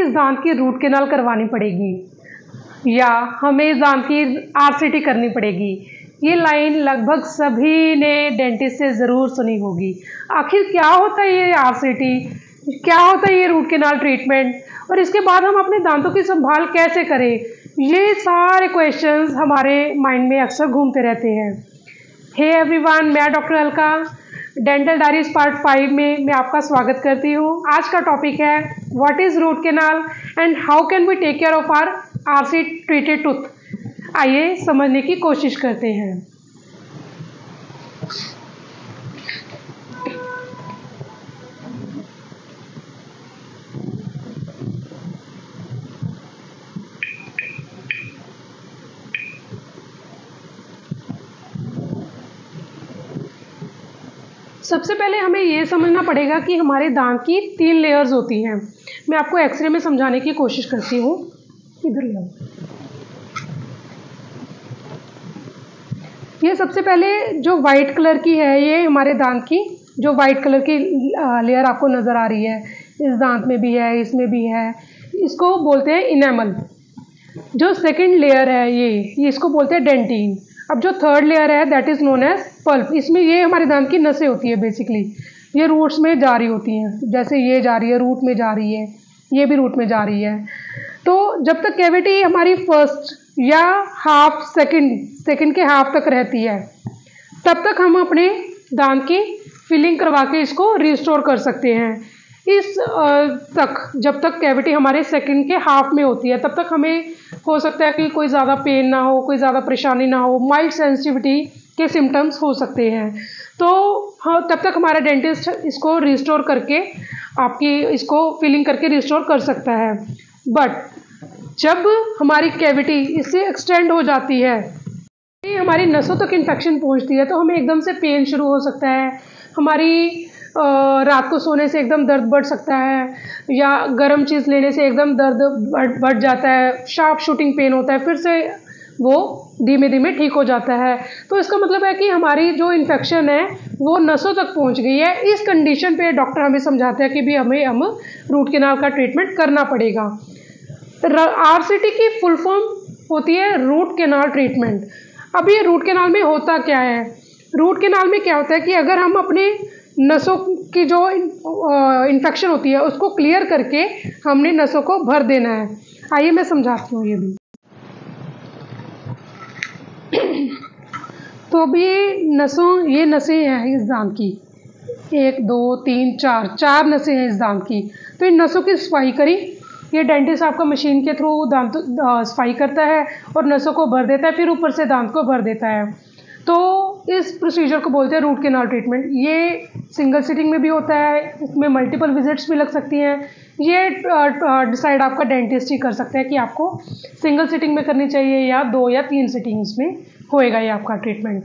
इस दांत की रूट कैनाल करवानी पड़ेगी या हमें इस दांत की आरसीटी करनी पड़ेगी। ये लाइन लगभग सभी ने डेंटिस्ट से ज़रूर सुनी होगी। आखिर क्या होता है ये आरसीटी, क्या होता है ये रूट कैनाल ट्रीटमेंट, और इसके बाद हम अपने दांतों की संभाल कैसे करें, ये सारे क्वेश्चंस हमारे माइंड में अक्सर घूमते रहते हैं। हे एवरीवन, मैं doctor Alka, dental diaries part 5 में मैं आपका स्वागत करती हूँ। आज का टॉपिक है what is root canal and how can we take care of our RC treated tooth. आइए समझने की कोशिश करते हैं। सबसे पहले हमें ये समझना पड़ेगा कि हमारे दांत की 3 लेयर्स होती हैं। मैं आपको एक्सरे में समझाने की कोशिश करती हूँ। इधर ले आओ। ये सबसे पहले जो वाइट कलर की है, ये हमारे दांत की जो वाइट कलर की लेयर आपको नज़र आ रही है, इस दांत में भी है, इसमें भी है, इसको बोलते हैं इनेमल। जो सेकंड लेयर है ये इसको बोलते हैं डेंटिन। अब जो थर्ड लेयर है that is known as pulp. इसमें ये हमारे दांत की नसें होती है बेसिकली, ये रूट्स में जा रही होती हैं, जैसे ये जा रही है रूट में जा रही है, ये भी रूट में जा रही है। तो जब तक कैविटी हमारी फर्स्ट या हाफ सेकंड के हाफ तक रहती है, तब तक हम अपने दांत की फिलिंग करवा के इसको रिस्टोर कर सकते हैं। इस जब तक कैविटी हमारे सेकंड के हाफ में होती है, तब तक हमें हो सकता है कि कोई ज़्यादा पेन ना हो, कोई ज़्यादा परेशानी ना हो, माइल्ड सेंसिटिविटी के सिम्टम्स हो सकते हैं। तो हाँ, तब तक हमारा डेंटिस्ट इसको रिस्टोर करके आपकी इसको फिलिंग करके रिस्टोर कर सकता है। बट जब हमारी कैविटी इससे एक्सटेंड हो जाती है, हमारी नसों तक इन्फेक्शन पहुंचती है, तो हमें एकदम से पेन शुरू हो सकता है, हमारी रात को सोने से एकदम दर्द बढ़ सकता है, या गर्म चीज़ लेने से एकदम दर्द बढ़ जाता है, शार्प शूटिंग पेन होता है, फिर से वो धीमे धीमे ठीक हो जाता है। तो इसका मतलब है कि हमारी जो इन्फेक्शन है वो नसों तक पहुंच गई है। इस कंडीशन पे डॉक्टर हमें समझाते हैं कि भी हम रूट कैनाल का ट्रीटमेंट करना पड़ेगा। आरसीटी की फुल फॉर्म होती है रूट कैनाल ट्रीटमेंट। अब ये रूट कैनाल में होता क्या है? रूट कैनाल में क्या होता है कि अगर हम अपने नसों की जो इन्फेक्शन होती है उसको क्लियर करके हमने नसों को भर देना है। आइए मैं समझाती हूँ ये भी। तो अभी ये नसें हैं इस दांत की, 1 2 3 4 नसें हैं इस दांत की। तो इन नसों की सफाई करी, ये डेंटिस्ट आपका मशीन के थ्रू दांत सफाई करता है और नसों को भर देता है, फिर ऊपर से दांत को भर देता है। तो इस प्रोसीजर को बोलते हैं रूट कैनाल ट्रीटमेंट। ये सिंगल सिटिंग में भी होता है, इसमें मल्टीपल विजिट्स भी लग सकती हैं। ये डिसाइड आपका डेंटिस्ट ही कर सकते हैं कि आपको सिंगल सिटिंग में करनी चाहिए या 2 या 3 सिटिंग्स में होएगा ये आपका ट्रीटमेंट।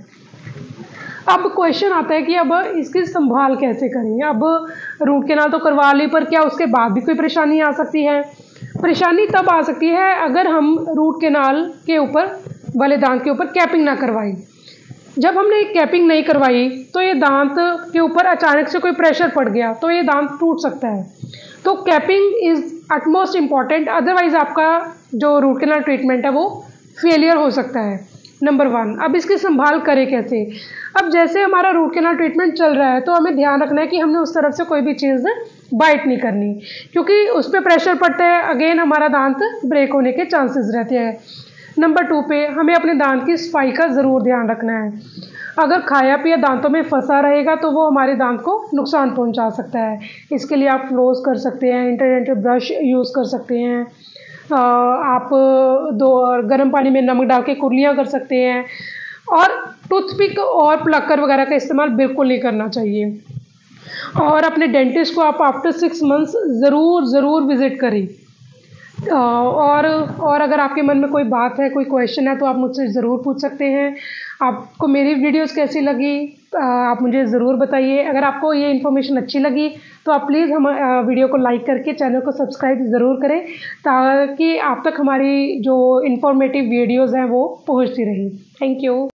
अब क्वेश्चन आता है कि अब इसकी संभाल कैसे करें। अब रूट कैनाल तो करवा ली, पर क्या उसके बाद भी कोई परेशानी आ सकती है? परेशानी तब आ सकती है अगर हम रूट कैनाल के ऊपर वाले दांत के ऊपर कैपिंग ना करवाएं। जब हमने कैपिंग नहीं करवाई तो ये दांत के ऊपर अचानक से कोई प्रेशर पड़ गया तो ये दांत टूट सकता है। तो capping is utmost important, otherwise आपका जो रूट कैनाल ट्रीटमेंट है वो फेलियर हो सकता है। नंबर 1, अब इसकी संभाल करें कैसे? अब जैसे हमारा रूट कैनाल ट्रीटमेंट चल रहा है तो हमें ध्यान रखना है कि हमने उस तरफ से कोई भी चीज़ बाइट नहीं करनी, क्योंकि उस पर प्रेशर पड़ता है, अगेन हमारा दांत ब्रेक होने के चांसेस रहते हैं। नंबर 2 पे हमें अपने दांत की सफाई का ज़रूर ध्यान रखना है। अगर खाया पिया दांतों में फंसा रहेगा तो वो हमारे दांत को नुकसान पहुंचा सकता है। इसके लिए आप फ्लोस कर सकते हैं, इंटरडेंटल ब्रश यूज़ कर सकते हैं, आप गर्म पानी में नमक डाल के कुर्लियाँ कर सकते हैं, और टूथपिक और प्लकर वगैरह का इस्तेमाल बिल्कुल नहीं करना चाहिए। और अपने डेंटिस्ट को आप आफ्टर 6 मंथ्स ज़रूर विज़िट करें। और अगर आपके मन में कोई बात है, कोई क्वेश्चन है, तो आप मुझसे ज़रूर पूछ सकते हैं। आपको मेरी वीडियोस कैसी लगी आप मुझे ज़रूर बताइए। अगर आपको ये इन्फॉर्मेशन अच्छी लगी तो आप प्लीज़ हम वीडियो को लाइक करके चैनल को सब्सक्राइब ज़रूर करें, ताकि आप तक हमारी जो इन्फॉर्मेटिव वीडियोज़ हैं वो पहुँचती रहें। Thank you.